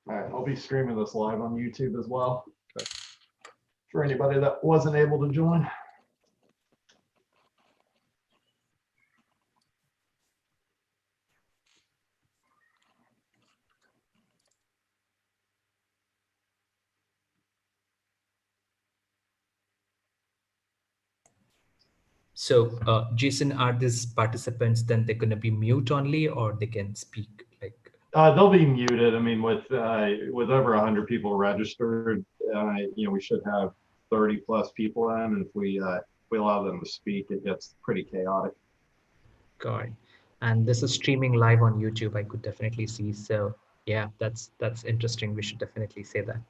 All right, I'll be streaming this live on YouTube as well. Okay. For anybody that wasn't able to join. So, Jason, are these participants then they're going to be mute only, or they can speak? Like, they'll be muted. I mean, with over 100 people registered, we should have 30 plus people in. And if we allow them to speak, it gets pretty chaotic. God. And this is streaming live on YouTube. I could definitely see. So, yeah, that's interesting. We should definitely say that.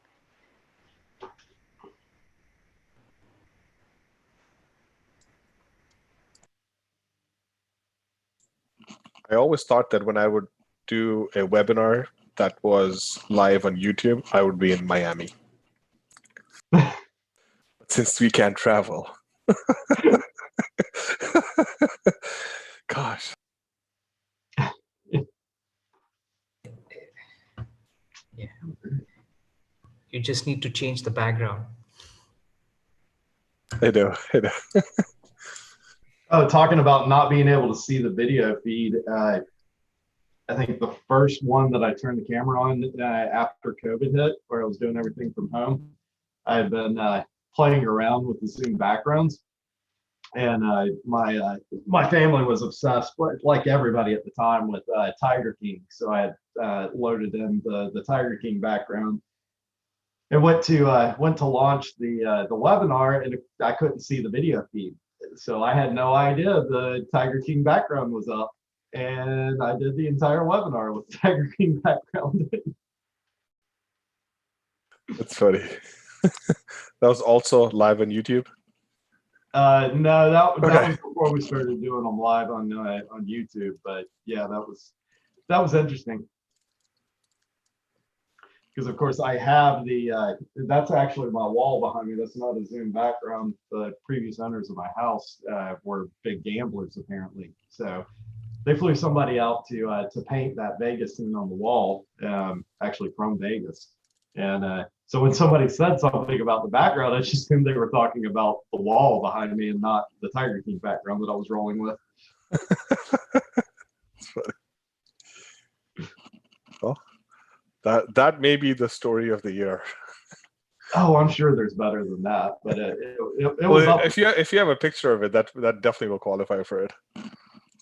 I always thought that when I would do a webinar that was live on YouTube, I would be in Miami. Since we can't travel. Gosh. Yeah. You just need to change the background. I know. Oh, talking about not being able to see the video feed. I think the first one that I turned the camera on after COVID hit, where I was doing everything from home, I had been playing around with the Zoom backgrounds, and my family was obsessed, like everybody at the time, with Tiger King. So I had loaded in the Tiger King background, and went to launch the webinar, and I couldn't see the video feed, so I had no idea the Tiger King background was up. And I did the entire webinar with Tiger King background. That's funny. That was also live on YouTube? No, that was before we started doing them live on YouTube. But yeah, that was interesting. Because of course I have that's actually my wall behind me. That's not a Zoom background. The previous owners of my house were big gamblers apparently. So they flew somebody out to paint that Vegas scene on the wall, actually from Vegas. And so when somebody said something about the background, I just assumed they were talking about the wall behind me and not the Tiger King background that I was rolling with. That's funny. Well, that may be the story of the year. Oh, I'm sure there's better than that, but it well, was up. If you have a picture of it, that definitely will qualify for it.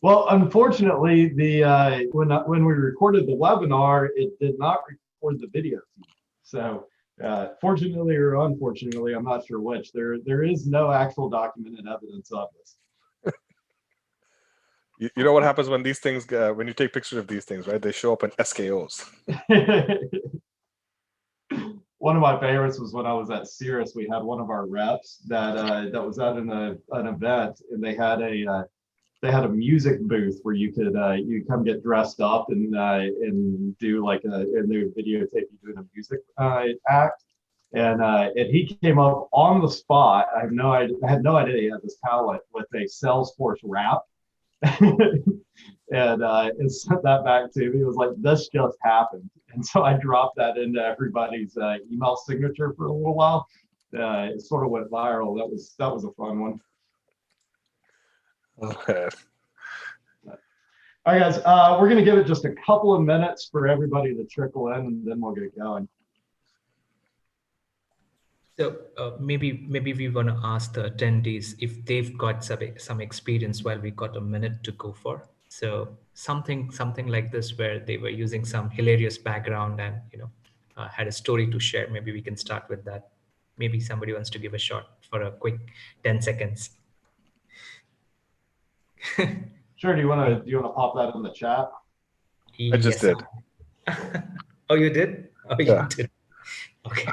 Well, unfortunately, when we recorded the webinar, it did not record the video feed. So, fortunately or unfortunately, I'm not sure which. There is no actual documented evidence of this. You know what happens when these things, when you take pictures of these things, right? They show up in SKOs. One of my favorites was when I was at Cirrus. We had one of our reps that was at an event, and they had a music booth where you could you come get dressed up and do like and they would videotape you doing a music act, and he came up on the spot. I had no idea he had this talent with a Salesforce rap, and sent that back to me. He was like, "This just happened," and so I dropped that into everybody's email signature for a little while. It sort of went viral. That was a fun one. Okay. All right, guys, we're going to give it just a couple of minutes for everybody to trickle in, and then we'll get going. So maybe we want to ask the attendees if they've got some experience while we got a minute to go for. So something like this where they were using some hilarious background and had a story to share. Maybe we can start with that. Maybe somebody wants to give a shot for a quick 10 seconds. Sure. Do you want to pop that in the chat? I just did. Oh, you did? Oh, yeah. You did. Okay.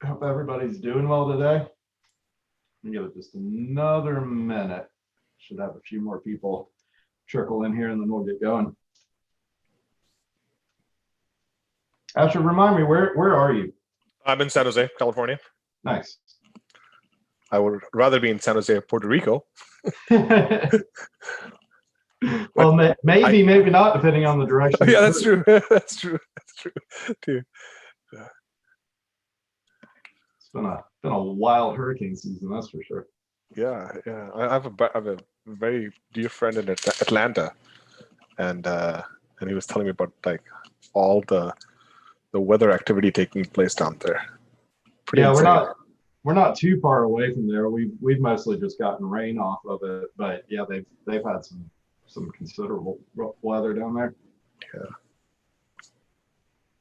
I hope everybody's doing well today. I'll give it just another minute. Should have a few more people trickle in here, and then we'll get going. Asher, remind me, where are you? I'm in San Jose, California. Nice. I would rather be in San Jose, Puerto Rico. Well, maybe not, depending on the direction. Yeah, that's true. That's true. That's true too. It's been a wild hurricane season, that's for sure. Yeah, yeah. I have a very dear friend in Atlanta, and he was telling me about like all the weather activity taking place down there. Pretty Yeah, insane. we're not too far away from there. We've mostly just gotten rain off of it, but yeah, they've had some considerable rough weather down there. Yeah.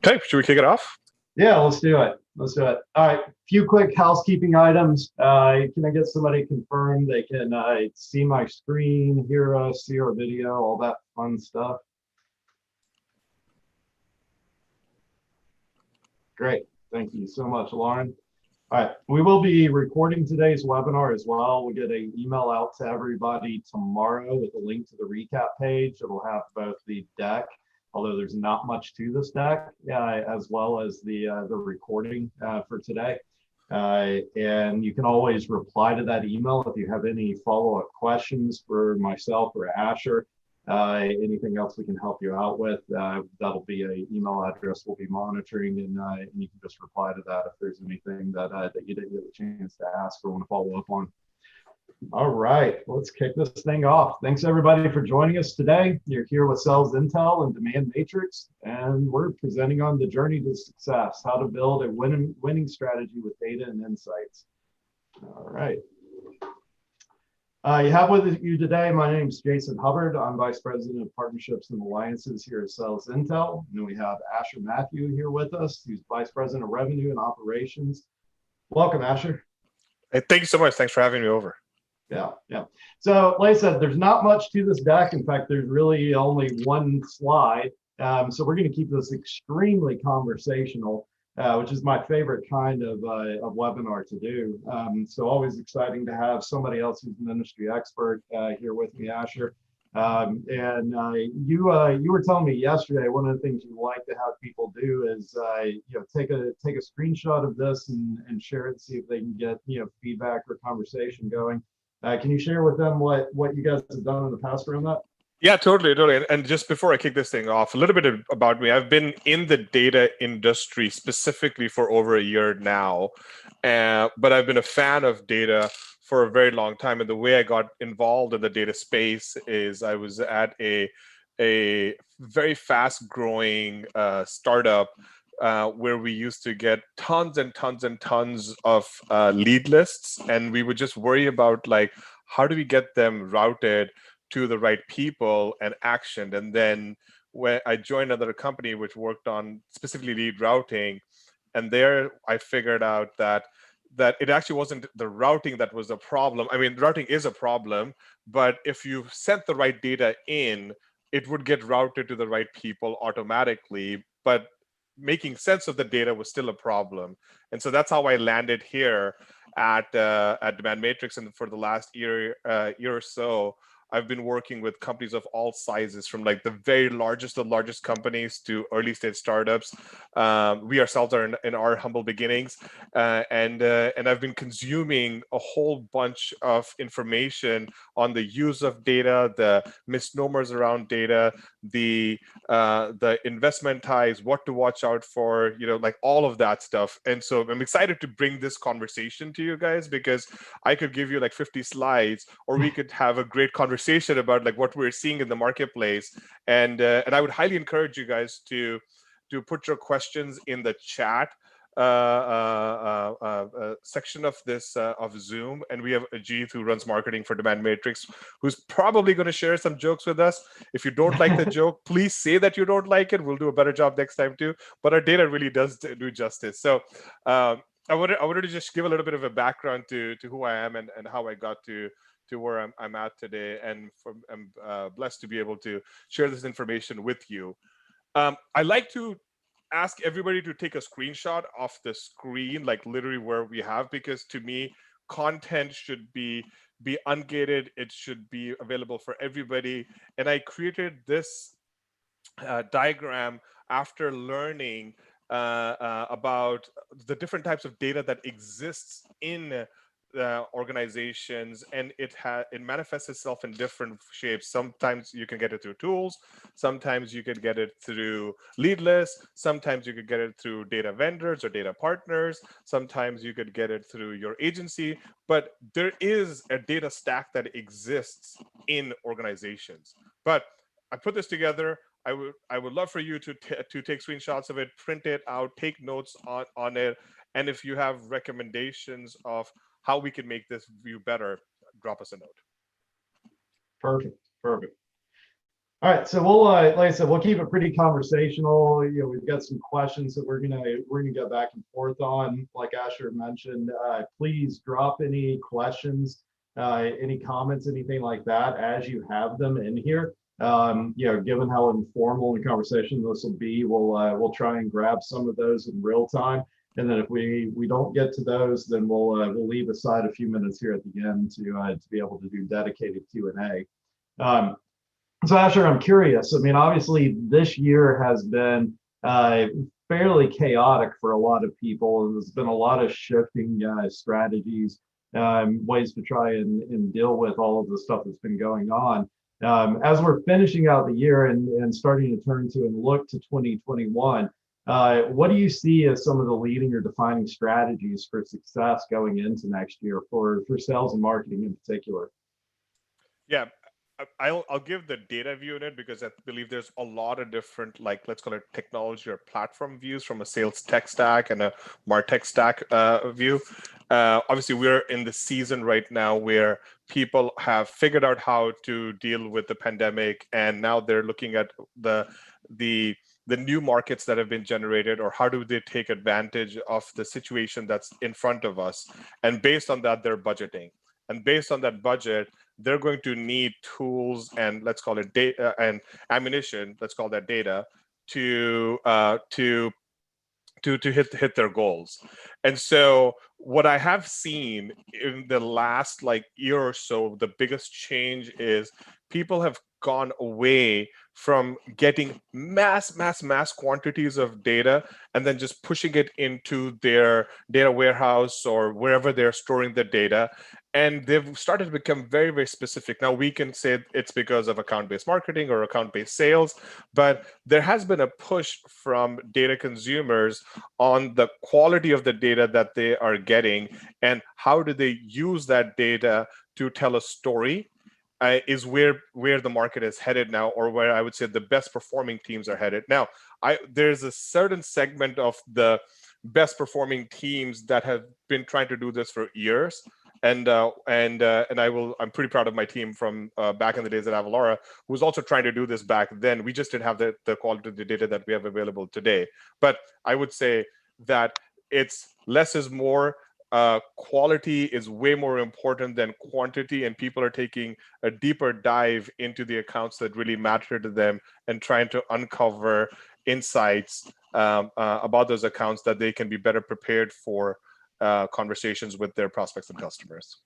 Okay, should we kick it off? Yeah, let's do it. Let's do it. All right, few quick housekeeping items. Can I get somebody confirmed they can see my screen, hear us, see our video, all that fun stuff? Great. Thank you so much, Lauren. All right, we will be recording today's webinar as well. We'll get an email out to everybody tomorrow with a link to the recap page. It'll have both the deck, although there's not much to this deck, as well as the recording for today. And you can always reply to that email if you have any follow-up questions for myself or Asher. Anything else we can help you out with, that'll be an email address we'll be monitoring, and you can just reply to that if there's anything that you didn't get a chance to ask or want to follow up on. All right, let's kick this thing off. Thanks everybody for joining us today. You're here with Sales Intel and Demand Matrix, and we're presenting on the journey to success, how to build a winning strategy with data and insights. All right. You have with you today, my name is Jason Hubbard. I'm Vice President of Partnerships and Alliances here at Sales Intel. And we have Asher Matthew here with us, who's Vice President of Revenue and Operations. Welcome, Asher. Hey, thank you so much. Thanks for having me over. Yeah. So, like I said, there's not much to this deck. In fact, there's really only one slide. So we're going to keep this extremely conversational, which is my favorite kind of webinar to do. So always exciting to have somebody else who's an industry expert here with me, Asher. You were telling me yesterday, one of the things you like to have people do is take a screenshot of this and share it, see if they can get feedback or conversation going. Can you share with them what you guys have done in the past around that? Yeah, totally. And just before I kick this thing off, a little bit about me. I've been in the data industry specifically for over a year now, but I've been a fan of data for a very long time. And the way I got involved in the data space is I was at a very fast-growing startup where we used to get tons and tons and tons of lead lists, and we would just worry about like, how do we get them routed to the right people and actioned. And then when I joined another company which worked on specifically lead routing, and there I figured out that it actually wasn't the routing that was the problem. I mean, routing is a problem, but if you sent the right data in, it would get routed to the right people automatically, but making sense of the data was still a problem. And so that's how I landed here at Demand Matrix. And for the last year or so, I've been working with companies of all sizes, from like the very largest of largest companies to early stage startups. We ourselves are in our humble beginnings, and I've been consuming a whole bunch of information on the use of data, the misnomers around data, the investment ties, what to watch out for, like all of that stuff. And so I'm excited to bring this conversation to you guys, because I could give you like 50 slides, or we could have a great conversation about like what we're seeing in the marketplace. And I would highly encourage you guys to put your questions in the chat section of this of Zoom. And we have Ajit, who runs marketing for Demand Matrix, who's probably going to share some jokes with us. If you don't like the joke, please say that you don't like it. We'll do a better job next time too. But our data really does do justice. So I wanted to just give a little bit of a background to who I am and how I got to where I'm at today, and I'm blessed to be able to share this information with you. I like to ask everybody to take a screenshot of the screen, like literally where we have, because to me, content should be ungated. It should be available for everybody. And I created this diagram after learning about the different types of data that exists in organizations, and it manifests itself in different shapes. Sometimes you can get it through tools, sometimes you can get it through lead lists, sometimes you could get it through data vendors or data partners, sometimes you could get it through your agency, but there is a data stack that exists in organizations. But I put this together. I would love for you to take screenshots of it, print it out, take notes on it, and if you have recommendations of how we can make this view better, drop us a note. Perfect. Perfect. All right, so we'll like I said, we'll keep it pretty conversational. You know, we've got some questions that we're gonna go back and forth on. Like Asher mentioned, please drop any questions, any comments, anything like that as you have them in here. You know, given how informal the conversation this will be, we'll try and grab some of those in real time. And then if we don't get to those, then we'll leave aside a few minutes here at the end to be able to do dedicated Q&A. So Asher, I'm curious. I mean, obviously this year has been fairly chaotic for a lot of people. There's been a lot of shifting strategies, ways to try and deal with all of the stuff that's been going on. As we're finishing out the year and starting to turn to and look to 2021, what do you see as some of the leading or defining strategies for success going into next year for sales and marketing in particular? Yeah, I'll give the data view in it because I believe there's a lot of different, like, let's call it technology or platform views from a sales tech stack and a MarTech stack view. Obviously, we're in the season right now where people have figured out how to deal with the pandemic, and now they're looking at the new markets that have been generated, or how do they take advantage of the situation that's in front of us. And based on that, they're budgeting. And based on that budget, they're going to need tools and let's call it data and ammunition, let's call that data, to hit their goals. And so what I have seen in the last year or so, the biggest change is people have gone away from getting mass quantities of data and then just pushing it into their data warehouse or wherever they're storing the data. And they've started to become very, very specific. Now, we can say it's because of account-based marketing or account-based sales, but there has been a push from data consumers on the quality of the data that they are getting and how do they use that data to tell a story. Is where the market is headed now, or where I would say the best performing teams are headed. Now, there's a certain segment of the best performing teams that have been trying to do this for years. I'm pretty proud of my team from back in the days at Avalara, who was also trying to do this back then. We just didn't have the quality of the data that we have available today. But I would say that it's less is more. Quality is way more important than quantity, and people are taking a deeper dive into the accounts that really matter to them and trying to uncover insights about those accounts that they can be better prepared for conversations with their prospects and customers.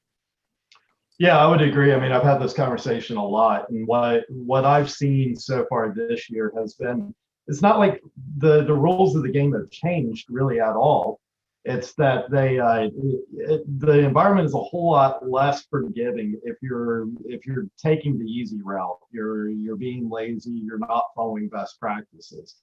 Yeah, I would agree. I mean, I've had this conversation a lot, and what I've seen so far this year has been, it's not like the rules of the game have changed really at all. It's that the environment is a whole lot less forgiving if you're taking the easy route. You're being lazy. You're not following best practices,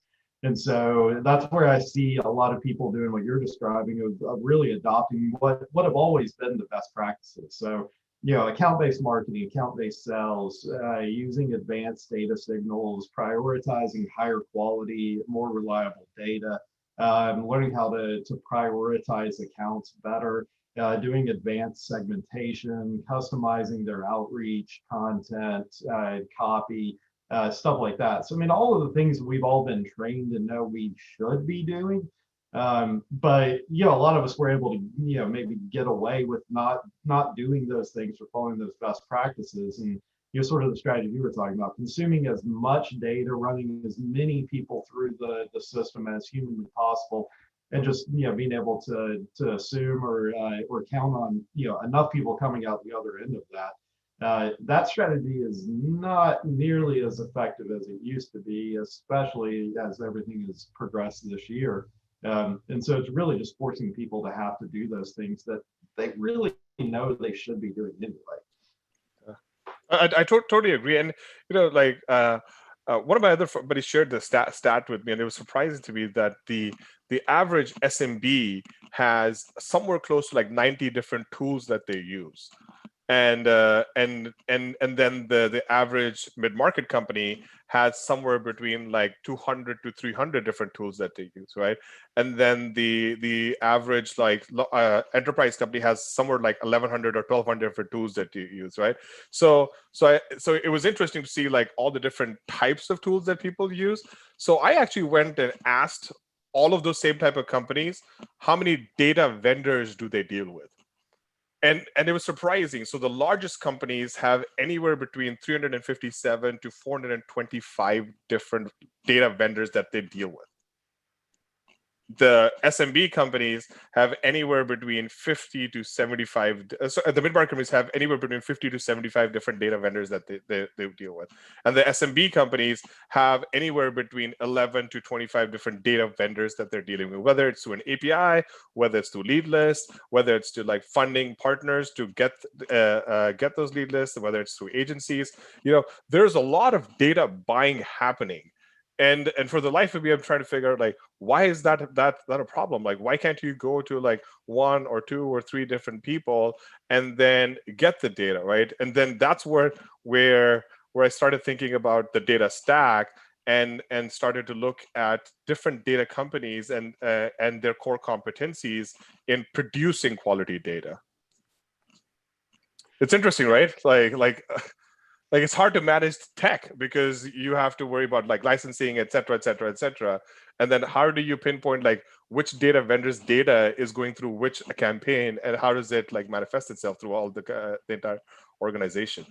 and so that's where I see a lot of people doing what you're describing of really adopting what have always been the best practices. So, you know, account-based marketing, account-based sales, using advanced data signals, prioritizing higher quality, more reliable data. Learning how to prioritize accounts better, doing advanced segmentation, customizing their outreach, content, copy, stuff like that. So, I mean, all of the things we've all been trained to know we should be doing. But, you know, a lot of us were able to, you know, maybe get away with not doing those things or following those best practices. And, you know, sort of the strategy you were talking about, consuming as much data, running as many people through the system as humanly possible, and just, you know, being able to assume or count on, you know, enough people coming out the other end of that. That strategy is not nearly as effective as it used to be, especially as everything has progressed this year. And so it's really just forcing people to have to do those things that they really know they should be doing anyway. I totally agree. And, like one of my other buddies shared the stat with me, and it was surprising to me that the average SMB has somewhere close to like 90 different tools that they use. And then the average mid-market company has somewhere between like 200 to 300 different tools that they use, right? And then the average like enterprise company has somewhere like 1100 or 1200 different tools that you use, right? So it was interesting to see like all the different types of tools that people use. So I actually went and asked all of those same type of companies, how many data vendors do they deal with? And it was surprising. So the largest companies have anywhere between 357 to 425 different data vendors that they deal with. The SMB companies have anywhere between 50 to 75. So the mid-market companies have anywhere between 50 to 75 different data vendors that they deal with. And the SMB companies have anywhere between 11 to 25 different data vendors that they're dealing with, whether it's through an API, whether it's through lead lists, whether it's to like funding partners to get those lead lists, whether it's through agencies. There's a lot of data buying happening. And for the life of me, I'm trying to figure out like, why is that a problem? Like, why can't you go to like one or two or three different people and then get the data, right? And then that's where I started thinking about the data stack and started to look at different data companies and their core competencies in producing quality data. It's interesting, right? Like it's hard to manage tech because you have to worry about like licensing, et cetera, et cetera, et cetera. And then how do you pinpoint like which data vendor's data is going through which campaign, and how does it like manifest itself through all the entire organization?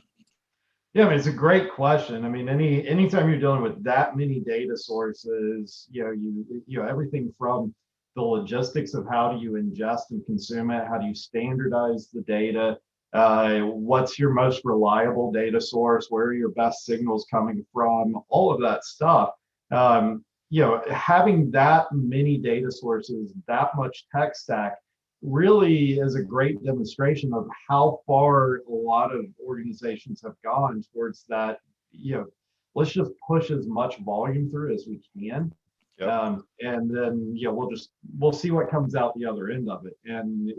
Yeah, I mean, it's a great question. I mean, anytime you're dealing with that many data sources, everything from the logistics of how do you ingest and consume it, how do you standardize the data, what's your most reliable data source, where are your best signals coming from, all of that stuff. Having that many data sources, that much tech stack, really is a great demonstration of how far a lot of organizations have gone towards that. Let's just push as much volume through as we can. Yep. And then we'll see what comes out the other end of it. And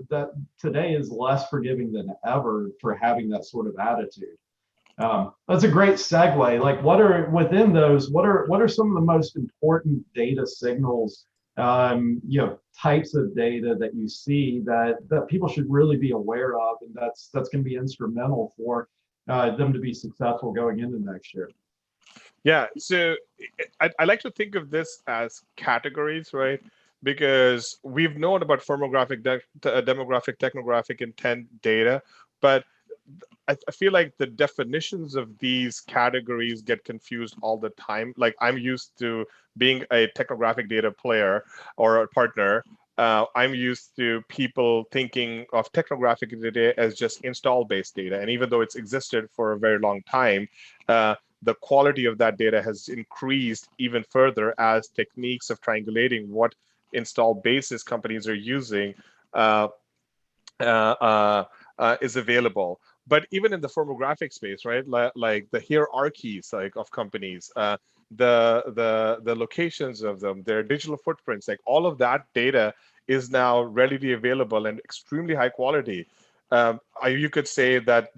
that today is less forgiving than ever for having that sort of attitude. That's a great segue. Like, what are within those? What are some of the most important data signals? Types of data that you see that people should really be aware of, and that's going to be instrumental for them to be successful going into next year. Yeah, so I like to think of this as categories, right? Because we've known about firmographic, demographic, technographic intent data, but I feel like the definitions of these categories get confused all the time. Like, I'm used to being a technographic data player or a partner. I'm used to people thinking of technographic data as just install-based data. And even though it's existed for a very long time, the quality of that data has increased even further as techniques of triangulating what install bases companies are using is available. But even in the firmographic space, right, like the hierarchies like of companies, the locations of them, their digital footprints, like all of that data is now readily available and extremely high quality. You could say that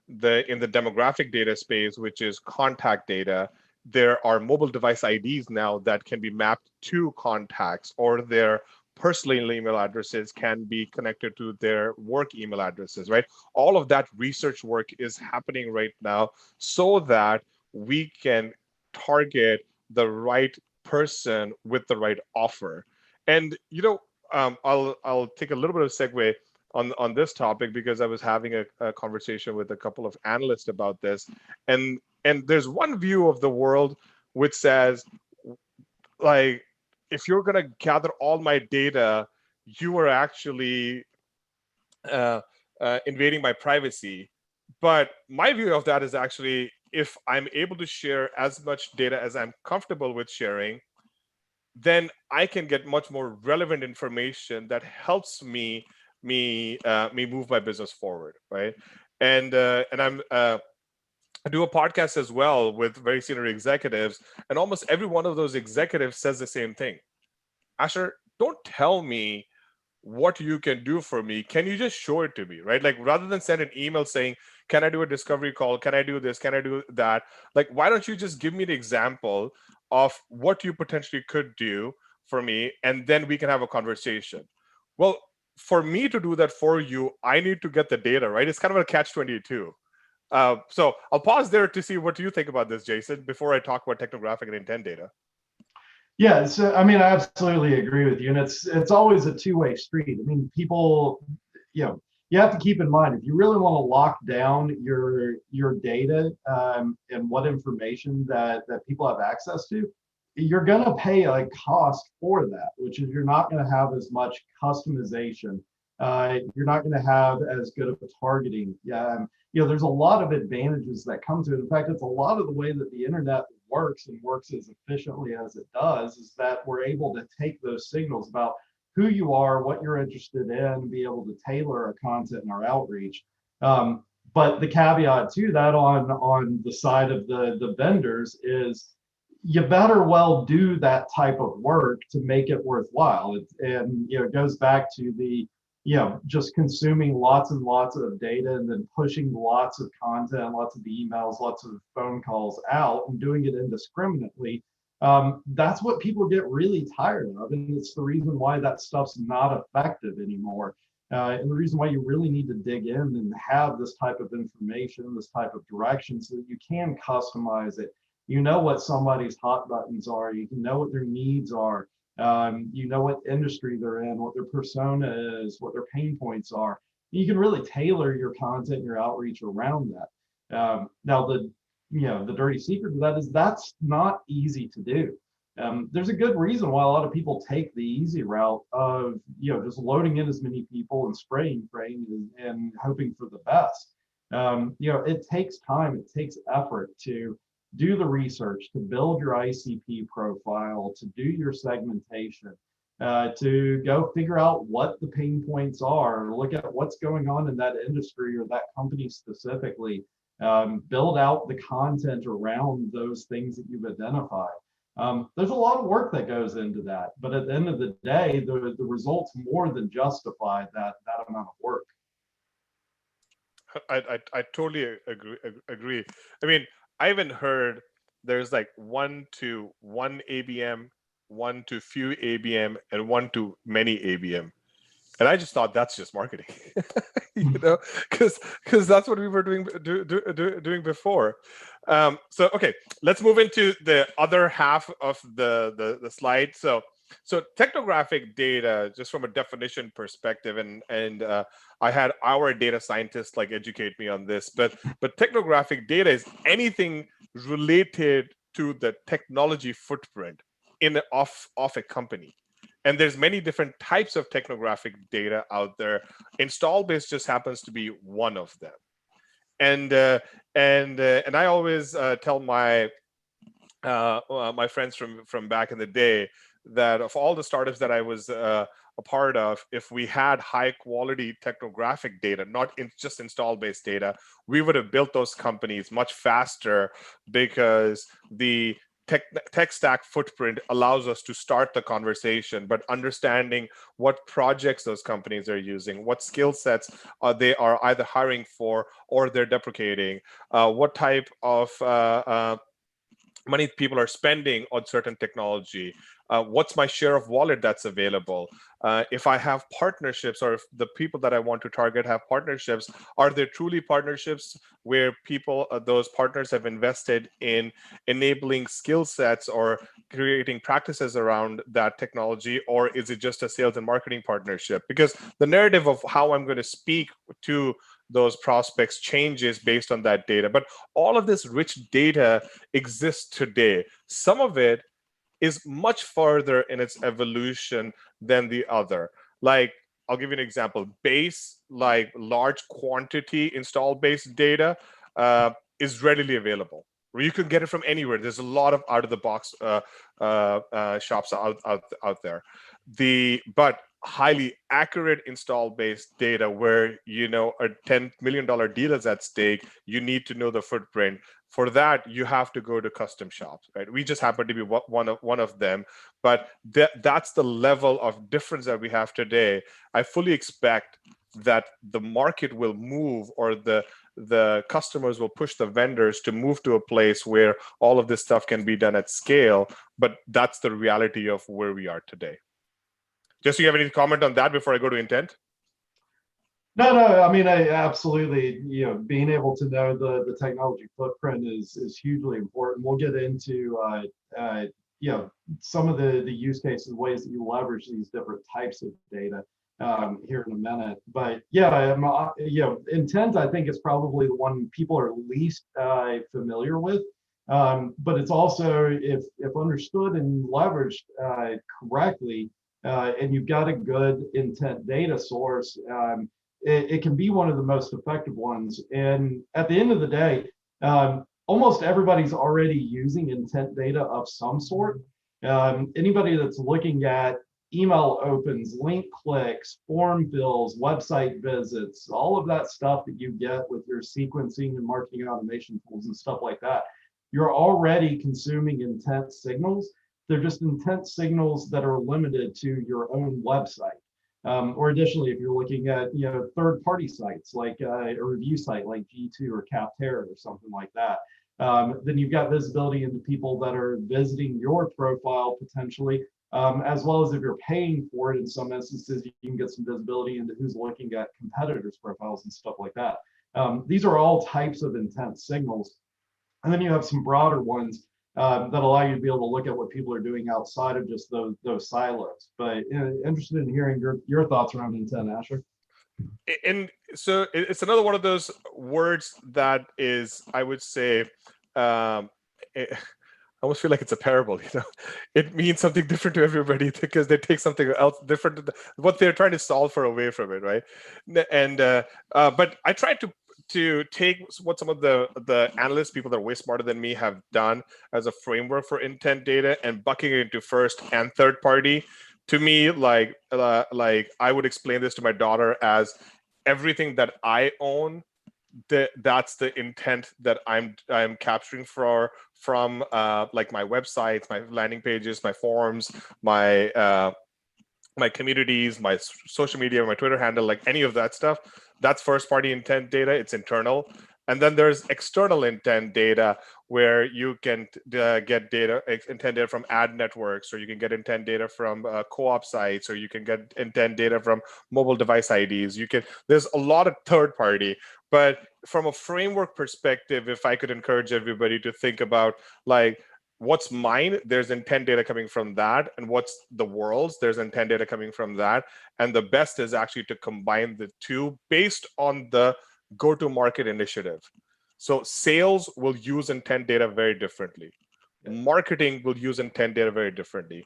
in the demographic data space, which is contact data, there are mobile device IDs now that can be mapped to contacts, or their personal email addresses can be connected to their work email addresses, right? All of that research work is happening right now so that we can target the right person with the right offer. And I'll take a little bit of segue on this topic, because I was having a conversation with a couple of analysts about this, and there's one view of the world which says, like, if you're going to gather all my data, you are actually invading my privacy. But my view of that is actually, if I'm able to share as much data as I'm comfortable with sharing, then I can get much more relevant information that helps me move my business forward, right? And I do a podcast as well with very senior executives, and almost every one of those executives says the same thing. Asher, don't tell me what you can do for me. Can you just show it to me, right? Like rather than send an email saying, can I do a discovery call? Can I do this? Can I do that? Like, why don't you just give me the example of what you potentially could do for me, and then we can have a conversation. Well, for me to do that for you, I need to get the data, right? It's kind of a catch-22. So I'll pause there to see what you think about this, Jason, before I talk about technographic and intent data. Yeah, so I mean, I absolutely agree with you, and it's always a two-way street. I mean, people, you have to keep in mind if you really want to lock down your data and what information that people have access to, you're going to pay a cost for that, which is you're not going to have as much customization. You're not going to have as good of a targeting. There's a lot of advantages that come to it. In fact, it's a lot of the way that the internet works and works as efficiently as it does is that we're able to take those signals about who you are, what you're interested in, be able to tailor our content and our outreach. But the caveat to that on the side of the vendors is you better well do that type of work to make it worthwhile. It goes back to the just consuming lots and lots of data and then pushing lots of content, lots of emails, lots of phone calls out and doing it indiscriminately. That's what people get really tired of. And it's the reason why that stuff's not effective anymore. And the reason why you really need to dig in and have this type of information, this type of direction so that you can customize it. You know what somebody's hot buttons are, you can know what their needs are. You know what industry they're in, what their persona is, what their pain points are. You can really tailor your content, your outreach around that. Now, the dirty secret to that is that's not easy to do. There's a good reason why a lot of people take the easy route of just loading in as many people and spraying and hoping for the best. It takes time, it takes effort to do the research, to build your ICP profile, to do your segmentation, to go figure out what the pain points are, look at what's going on in that industry or that company specifically, build out the content around those things that you've identified. There's a lot of work that goes into that, but at the end of the day, the results more than justify that amount of work. I totally agree. I mean, I even heard there's like 1 to 1 ABM, 1 to few ABM, and 1 to many ABM. And I just thought that's just marketing, because that's what we were doing before. So okay, let's move into the other half of the slide. So technographic data, just from a definition perspective, and I had our data scientists like educate me on this, but technographic data is anything related to the technology footprint of a company. And there's many different types of technographic data out there. Install base just happens to be one of them. And I always tell my my friends from back in the day that of all the startups that I was a part of, if we had high quality technographic data, not just install based data, we would have built those companies much faster, because the tech stack footprint allows us to start the conversation, but understanding what projects those companies are using, what skill sets they are either hiring for or they're deprecating, what type of money people are spending on certain technology, what's my share of wallet that's available, if I have partnerships, or if the people that I want to target have partnerships, are there truly partnerships where people, those partners have invested in enabling skill sets or creating practices around that technology, or is it just a sales and marketing partnership? Because the narrative of how I'm going to speak to those prospects changes based on that data. But all of this rich data exists today. Some of it is much further in its evolution than the other. Like, I'll give you an example. Base, like large quantity install base data is readily available, You can get it from anywhere. There's a lot of out of the box shops out there. But highly accurate install based data where a $10 million deal is at stake, you need to know the footprint. For that, you have to go to custom shops, right? We just happen to be one of them, but that's the level of difference that we have today. I fully expect that the market will move, or the customers will push the vendors to move to a place where all of this stuff can be done at scale. But that's the reality of where we are today. Jesse, you have any comment on that before I go to intent? No, I mean, I absolutely, being able to know the technology footprint is hugely important. We'll get into, some of the use cases, ways that you leverage these different types of data here in a minute. But yeah, intent, I think, is probably the one people are least familiar with. But it's also, if understood and leveraged correctly, and you've got a good intent data source, it can be one of the most effective ones. And at the end of the day, almost everybody's already using intent data of some sort. Anybody that's looking at email opens, link clicks, form fills, website visits, all of that stuff that you get with your sequencing and marketing automation tools and stuff like that, you're already consuming intent signals. They're just intent signals that are limited to your own website. Or additionally, if you're looking at third-party sites like a review site like G2 or Capterra or something like that, then you've got visibility into people that are visiting your profile potentially, as well as if you're paying for it. In some instances, you can get some visibility into who's looking at competitors' profiles and stuff like that. These are all types of intent signals. And then you have some broader ones that allow you to be able to look at what people are doing outside of just those silos. But interested in hearing your thoughts around intent, Asher. And so it's another one of those words that is, I would say, I almost feel like it's a parable. It means something different to everybody because they take something else different to what they're trying to solve for away from it, right? And but I tried to take what some of the analysts, people that are way smarter than me, have done as a framework for intent data and bucking it into first and third party. To me, like I would explain this to my daughter as everything that I own, that's the intent that I'm capturing from like my websites, my landing pages, my forums, my communities, my social media, my Twitter handle, like any of that stuff. That's first party intent data. It's internal. And then there's external intent data where you can get intent data from ad networks, or you can get intent data from co-op sites, or you can get intent data from mobile device IDs. There's a lot of third party, but from a framework perspective, if I could encourage everybody to think about like, what's mine, there's intent data coming from that, and what's the world's, there's intent data coming from that. And the best is actually to combine the two based on the go-to-market initiative. So sales will use intent data very differently. Marketing will use intent data very differently.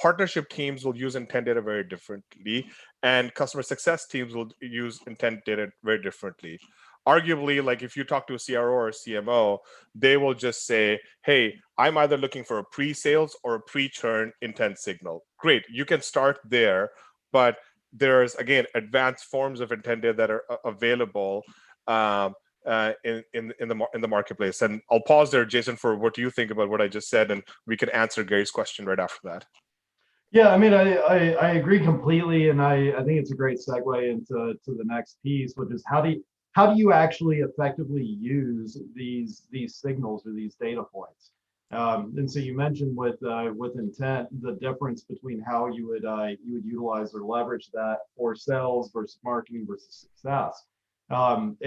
Partnership teams will use intent data very differently. And customer success teams will use intent data very differently. Arguably, like if you talk to a CRO or a CMO, they will just say, hey, I'm either looking for a pre-sales or a pre-churn intent signal. Great, you can start there, but there's, again, advanced forms of intent data that are available in the marketplace. And I'll pause there, Jason, for what do you think about what I just said, and we can answer Gary's question right after that. Yeah, I mean, I agree completely, and I think it's a great segue into the next piece, which is how do you actually effectively use these signals or these data points? And so you mentioned with intent, the difference between how you would utilize or leverage that for sales versus marketing versus success. And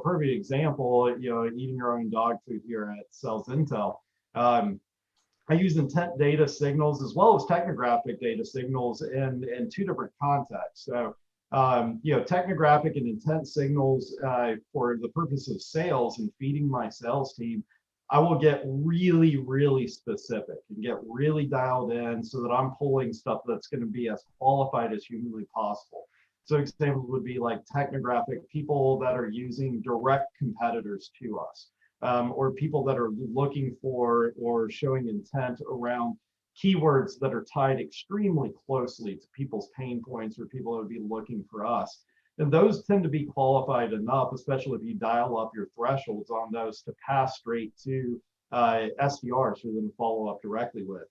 perfect example, eating your own dog food here at Sales Intel. I use intent data signals as well as technographic data signals in two different contexts. So technographic and intent signals for the purpose of sales and feeding my sales team, I will get really, really specific and get really dialed in so that I'm pulling stuff that's going to be as qualified as humanly possible. So examples would be like technographic, people that are using direct competitors to us. or people that are looking for or showing intent around keywords that are tied extremely closely to people's pain points or people that would be looking for us. And those tend to be qualified enough, especially if you dial up your thresholds on those, to pass straight to SDRs for them to follow up directly with.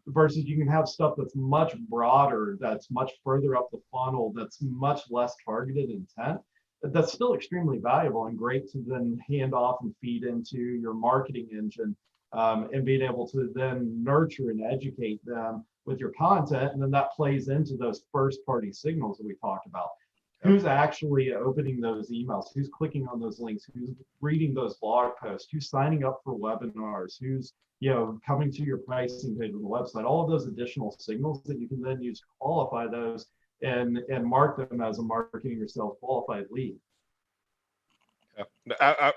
Versus you can have stuff that's much broader, that's much further up the funnel, that's much less targeted intent. That's still extremely valuable and great to then hand off and feed into your marketing engine, and being able to then nurture and educate them with your content. And then that plays into those first party signals that we talked about. Who's actually opening those emails? Who's clicking on those links? Who's reading those blog posts? Who's signing up for webinars? Who's coming to your pricing page on the website? All of those additional signals that you can then use to qualify those and mark them as a marketing or sales qualified lead. Yeah,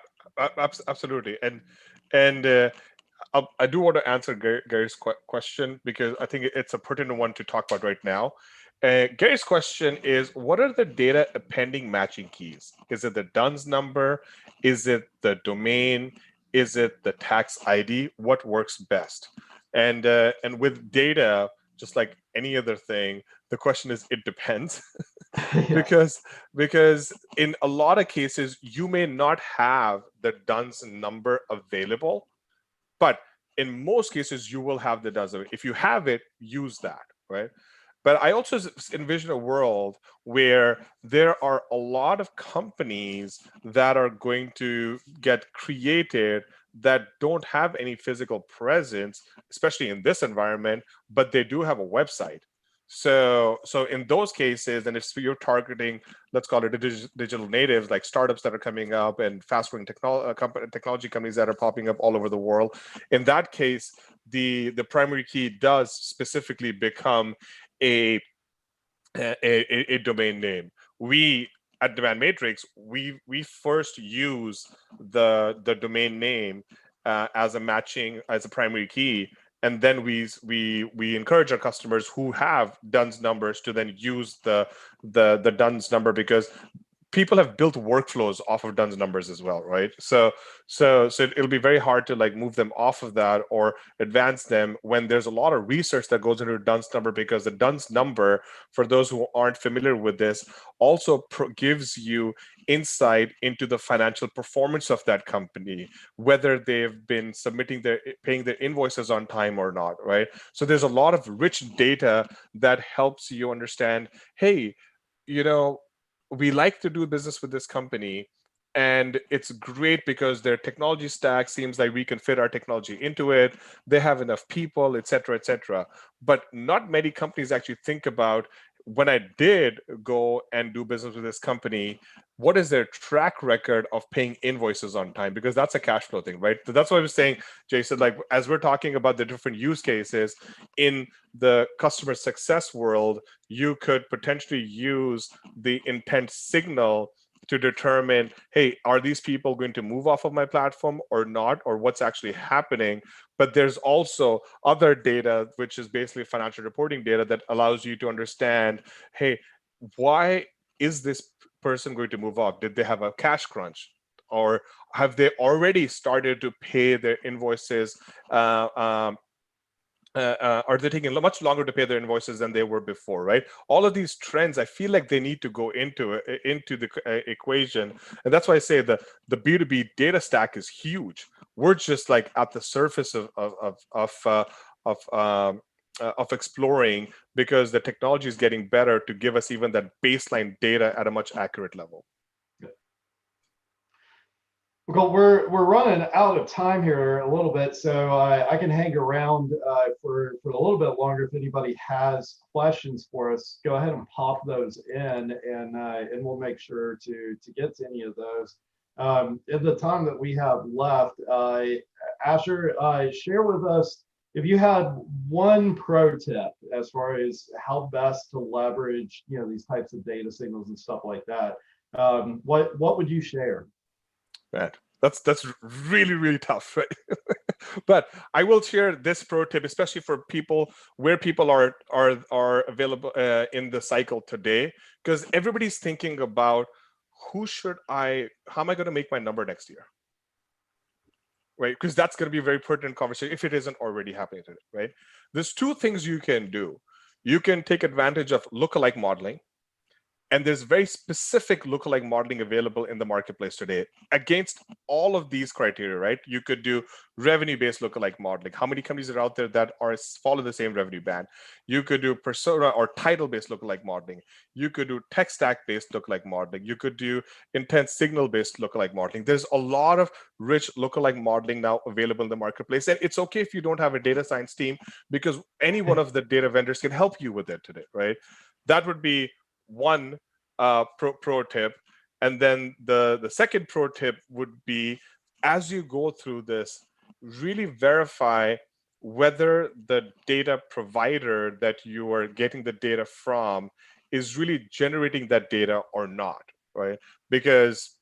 absolutely. And I do want to answer Gary's question, because I think it's a pertinent one to talk about right now. Gary's question is, what are the data appending matching keys? Is it the DUNS number? Is it the domain? Is it the tax ID? What works best? And with data, just like any other thing, the question is, it depends. because in a lot of cases, you may not have the DUNS number available, but in most cases, you will have the DUNS. If you have it, use that, right? But I also envision a world where there are a lot of companies that are going to get created that don't have any physical presence, especially in this environment, but they do have a website. So in those cases, and if you're targeting, let's call it digital natives, like startups that are coming up and fast-growing technology companies that are popping up all over the world, in that case, the primary key does specifically become a domain name. We at Demand Matrix, we first use the domain name as a primary key, and then we encourage our customers who have DUNS numbers to then use the DUNS number, because people have built workflows off of DUNS numbers as well, right? So it'll be very hard to like move them off of that or advance them when there's a lot of research that goes into a DUNS number, because the DUNS number, for those who aren't familiar with this, also gives you insight into the financial performance of that company, whether they've been paying their invoices on time or not, right? So there's a lot of rich data that helps you understand, hey, we like to do business with this company, and it's great because their technology stack seems like we can fit our technology into it. They have enough people, et cetera, et cetera. But not many companies actually think about, when I did go and do business with this company, what is their track record of paying invoices on time? Because that's a cash flow thing, right? So that's what I was saying, Jason, like as we're talking about the different use cases in the customer success world, you could potentially use the intent signal to determine, hey, are these people going to move off of my platform or not, or what's actually happening? But there's also other data, which is basically financial reporting data, that allows you to understand, hey, why is this person going to move off? Did they have a cash crunch? Or have they already started to pay their invoices? Are they taking much longer to pay their invoices than they were before, right? All of these trends, I feel like they need to go into the equation. And that's why I say the B2B data stack is huge. We're just like at the surface of exploring, because the technology is getting better to give us even that baseline data at a much accurate level. Well, we're running out of time here a little bit, so I can hang around for a little bit longer. If anybody has questions for us, go ahead and pop those in, and we'll make sure to get to any of those. In the time that we have left, Asher, share with us if you had one pro tip as far as how best to leverage these types of data signals and stuff like that. What would you share? Man, that's really, really tough, right? But I will share this pro tip, especially for people where people are available in the cycle today, because everybody's thinking about how am I going to make my number next year? right? Because that's going to be a very pertinent conversation if it isn't already happening today, right? There's two things you can do. You can take advantage of lookalike modeling, and there's very specific lookalike modeling available in the marketplace today against all of these criteria, right? You could do revenue-based lookalike modeling. How many companies are out there that follow the same revenue band? You could do persona or title-based lookalike modeling. You could do tech stack-based lookalike modeling. You could do intent signal-based lookalike modeling. There's a lot of rich lookalike modeling now available in the marketplace. And it's okay if you don't have a data science team, because any one of the data vendors can help you with it today, right? That would be one pro tip. And then the second pro tip would be, as you go through this, really verify whether the data provider that you are getting the data from is really generating that data or not, right? Because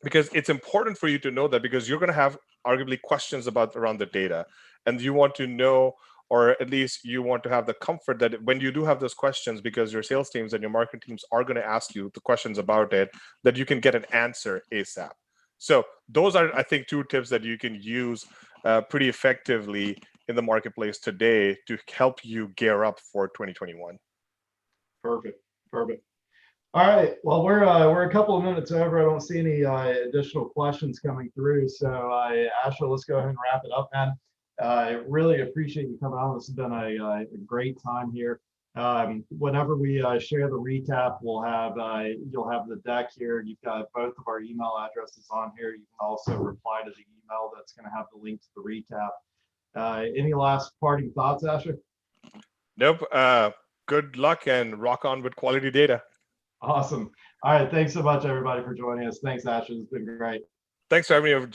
it's important for you to know that, because you're going to have arguably questions around the data, and you want to know, or at least you want to have the comfort that when you do have those questions, because your sales teams and your marketing teams are going to ask you the questions about it, that you can get an answer ASAP. So those are, I think, two tips that you can use pretty effectively in the marketplace today to help you gear up for 2021. Perfect. All right. Well, we're a couple of minutes over. I don't see any additional questions coming through. So, Asha, let's go ahead and wrap it up, man. I really appreciate you coming on. This has been a great time here. Whenever we share the recap, we'll have you'll have the deck here. You've got both of our email addresses on here. You can also reply to the email that's going to have the link to the recap. Any last parting thoughts, Asha? Nope. Good luck and rock on with quality data. Awesome. All right. Thanks so much, everybody, for joining us. Thanks, Asha. It's been great. Thanks for having me over.